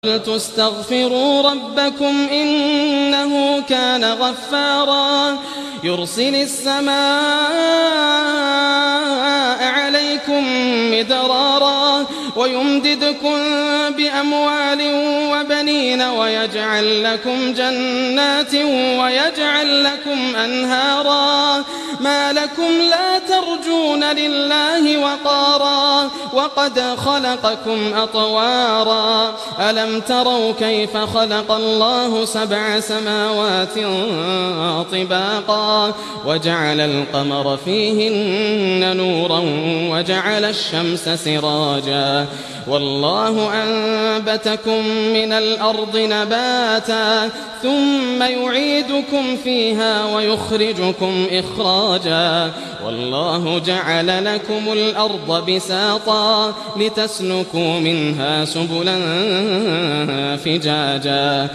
قُلْتُ اسْتَغْفِرُوا رَبَّكُمْ إِنَّهُ كَانَ غَفَّارًا يُرْسِلِ السَّمَاءَ عَلَيْكُم مِّدْرَارًا وَيُمْدِدْكُم بِأَمْوَالٍ وَبَنِينَ وَيَجْعَل لَّكُمْ جَنَّاتٍ وَيَجْعَل لَّكُمْ أَنْهَارًا مَا لَكُمْ لَا تَرْجُونَ لِلَّهِ وَقَارًا وَقَدْ خَلَقَكُمْ أَطْوَارًا أَلَمْ تَرَوْا كَيْفَ خَلَقَ اللَّهُ 7 سَمَاوَاتٍ طِبَاقًا وَجَعَلَ الْقَمَرَ فِيهِنَّ نُورًا وَجَعَلَ الشَّمْسَ سِرَاجًا وَاللَّهُ أَنبَتَكُم مِّنَ الْأَرْضِ نَبَاتًا ثُمَّ يُعِيدُكُمْ فِيهَا وَيُخْرِجُكُمْ إِخْرَاجًا وَاللَّهُ جَعَلَ لَكُمُ الْأَرْضَ بِسَاطًا لِتَسْلُكُوا مِنْهَا سُبُلًا فِجَاجًا